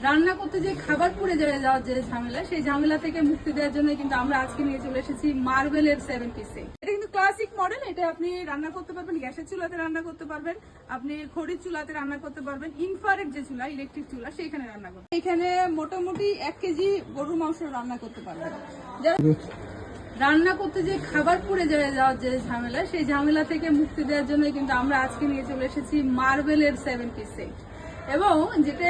রান্না করতে যে খাবার পুড়ে যাওয়ার যে ঝামেলা, সেই ঝামেলা থেকে মুক্তি দেওয়ার জন্য কিন্তু আমরা আজকে নিয়ে চলে এসেছি মার্বেলের 7 পিস সেট। এটা কিন্তু ক্লাসিক মডেল। এটা আপনি রান্না করতে পারবেন, গ্যাসের চুলাতে রান্না করতে পারবেন, আপনি খড়ির চুলাতে রান্না করতে পারবেন, ইনফ্রারেড যে চুলা, ইলেকট্রিক চুলা, সেখানে রান্না করতে। এখানে মোটামুটি 1 কেজি গরুর মাংস রান্না করতে পারবেন। রান্না করতে যে খাবার পুড়ে যাওয়ার যে ঝামেলা, সেই ঝামেলা থেকে মুক্তি দেওয়ার জন্য কিন্তু আমরা আজকে নিয়ে চলে এসেছি মার্বেলের 7 পিস সেট। এবং যেটা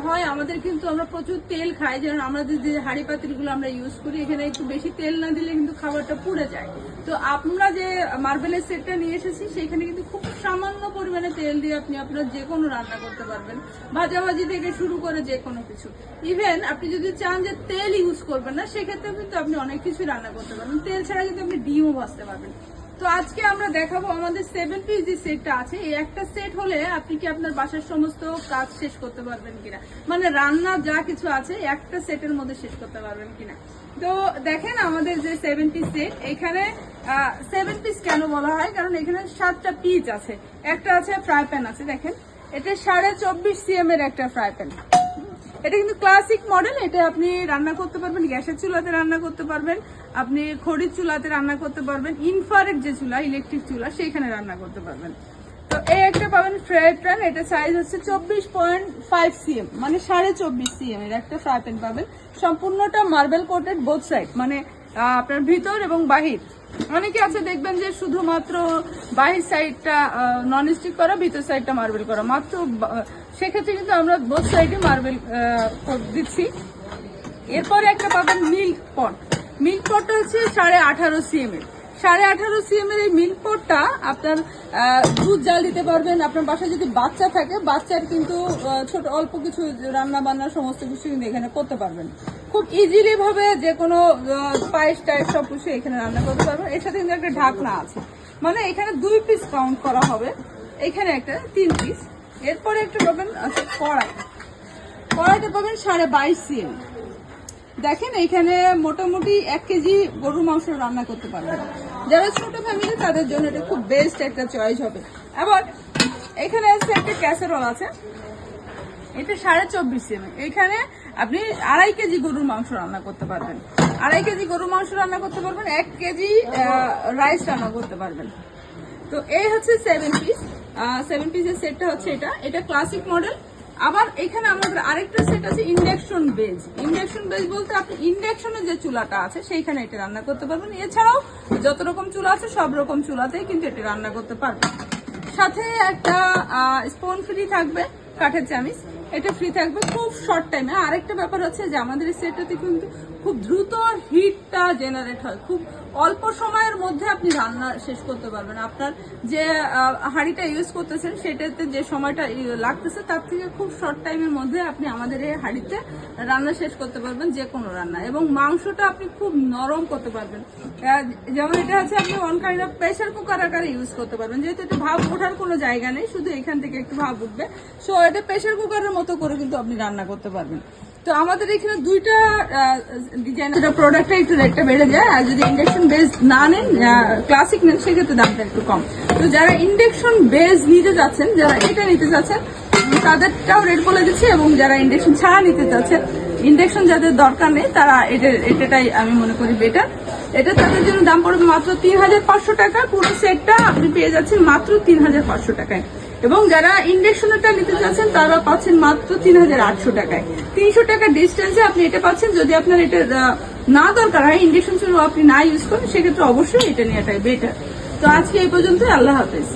হয়, আমাদের কিন্তু আমরা প্রচুর তেল খাই, যেমন আমাদের যে হাঁড়ি পাতিলগুলো আমরা ইউজ করি, এখানে একটু বেশি তেল না দিলে কিন্তু খাবারটা পুড়ে যায়। তো আমরা যে মার্বেলের সেটটা নিয়ে এসেছি, সেখানে কিন্তু খুব সামান্য পরিমাণে তেল দিয়ে আপনি আপনার যে কোনো রান্না করতে পারবেন, ভাজাভাজি থেকে শুরু করে যে কোনো কিছু। ইভেন আপনি যদি চান যে তেল ইউজ করবেন না, সেক্ষেত্রেও কিন্তু আপনি অনেক কিছু রান্না করতে পারবেন। তেল ছাড়া কিন্তু আপনি ডিমও ভাজতে পারবেন। তো আজকে আমরা দেখাবো আমাদের 7 পিস যে সেটটা আছে, এই একটা সেট হলে আপনি কি আপনার বাসার সমস্ত কাজ শেষ করতে পারবেন কিনা, মানে রান্না যা কিছু আছে একটা সেটের মধ্যে শেষ করতে পারবেন কিনা। তো দেখেন আমাদের যে 7 পিস সেট, এখানে 7 পিস কেন বলা হয়, কারণ এখানে 7টা পিস আছে। একটা আছে ফ্রাই প্যান আছে, দেখেন এটা 24.5 cm এর একটা ফ্রাই প্যান। এটা কিন্তু ক্লাসিক মডেল। এটা আপনি রান্না করতে পারবেন, গ্যাসের চুলাতে রান্না করতে পারবেন, আপনি খড়ির চুলাতে রান্না করতে পারবেন, ইনফ্রারেড যে চুলা, ইলেকট্রিক চুলা, সেখানে রান্না করতে পারবেন। তো এই একটা পাবেন ফ্রাই প্যান। এটা সাইজ হচ্ছে 24.5 cm, মানে 24.5 cm এর একটা ফ্রাই প্যান পাবেন। সম্পূর্ণটা মার্বেল কোটেড বোথ সাইড, মানে আপনার ভিতর এবং বাহির। অনেকে আছে দেখবেন যে শুধুমাত্র বাহির সাইডটা নন স্টিক করা, ভিতর সাইডটা মার্বেল করা, মাত্র সেক্ষেত্রে কিন্তু আমরা বোথ সাইডে মার্বেল দিচ্ছি। এরপরে একটা পাবেন মিল্ক পট। মিল্ক পটটা হচ্ছে 18.5 cm এর। 18.5 cm এর এই মিল্ক পটটা আপনার দুধ জাল দিতে পারবেন। আপনার বাসায় যদি বাচ্চা থাকে, বাচ্চার কিন্তু ছোট অল্প কিছু রান্না বান্না সমস্ত কিছু কিন্তু এখানে করতে পারবেন খুব ইজিলি ভাবে। যে কোনো পায়েস টাইপ সব কিছু এখানে রান্না করতে পারবেন। এর সাথে কিন্তু একটা ঢাকনা আছে, মানে এখানে 2 পিস কাউন্ট করা হবে, এখানে একটা 3 পিস। এরপরে একটা পাবেন কড়াইটা পাবেন 22.5 cm। দেখেন এখানে মোটামুটি 1 কেজি গরুর মাংস রান্না করতে পারবেন। যারা ছোট ফ্যামিলি তাদের জন্য এটা খুব বেস্ট একটা চয়েস হবে। আবার এখানে আছে একটা ক্যাসারোল আছে, এটা 24.5 cm। এখানে আপনি 2.5 কেজি গরুর মাংস রান্না করতে পারবেন। 2.5 কেজি গরুর মাংস রান্না করতে পারবেন, 1 কেজি রাইস রান্না করতে পারবেন। তো এই হচ্ছে 7 পিস। 7 পিসের সেটটা হচ্ছে এটা ক্লাসিক মডেল। আবার এখানে আমাদের আরেকটা সেট আছে ইন্ডাকশন বেজ। ইন্ডাকশন বেজ বলতে আপনি ইন্ডাকশনের যে চুলাটা আছে সেইখানে এটা রান্না করতে পারবেন। এছাড়াও যত রকম চুলা আছে সব রকম চুলাতেই কিন্তু এটা রান্না করতে পারবেন। সাথে একটা স্পুন ফ্রি থাকবে, কাঠের চামিচ, এটা ফ্রি থাকবে খুব শর্ট টাইমে। আরেকটা ব্যাপার হচ্ছে যে আমাদের এই সেটটাতে কিন্তু খুব দ্রুত হিটটা জেনারেট হয়, খুব অল্প সময়ের মধ্যে আপনি রান্না শেষ করতে পারবেন। আপনার যে হাঁড়িটা ইউজ করতেছেন সেটাতে যে সময়টা লাগতেছে তার থেকে খুব শর্ট টাইমের মধ্যে আপনি আমাদের এই হাঁড়িতে রান্না শেষ করতে পারবেন, যে কোনো রান্না। এবং মাংসটা আপনি খুব নরম করতে পারবেন। যেমন এটা আছে আপনি one kind of pressure cooker আকারে ইউজ করতে পারবেন, যেহেতু এটা ভাব ওঠার কোনো জায়গা নেই, শুধু এখান থেকে একটু ভাব উঠবে। সো এটা প্রেসার কুকারের মতো করে কিন্তু আপনি রান্না করতে পারবেন। তো আমাদের এখানে দুইটা ডিজাইন, প্রোডাক্টটা একটু রেটটা বেড়ে যায়। আর যদি ইন্ডাকশন বেস না নেন, ক্লাসিক নেন, সেক্ষেত্রে দামটা একটু কম। তো যারা ইন্ডাকশন বেস নিতে যাচ্ছেন, যারা এটা নিতে যাচ্ছেন, তাদেরটাও রেট বলে দিচ্ছি। এবং যারা ইন্ডাকশন ছাড়া নিতে চাচ্ছেন, ইন্ডাকশন যাদের দরকার নেই, তারা এটাটাই আমি মনে করি বেটার। এটা তাদের জন্য দাম পড়বে মাত্র 3,500 টাকা। পুরো সেটটা আপনি পেয়ে যাচ্ছেন মাত্র 3,500 টাকায়। এবং যারা ইন্ডাকশনটা নিতে চাচ্ছেন তারা পাচ্ছেন মাত্র 3,800 টাকায়। 300 টাকা ডিস্টেন্সে আপনি এটা পাচ্ছেন। যদি আপনার এটা না দরকার হয়, ইন্ডাকশন চুলা আপনি না ইউজ করেন, সেক্ষেত্রে অবশ্যই এটা নেওয়াটাই বেটার। তো আজকে এই পর্যন্ত, আল্লাহ হাফেজ।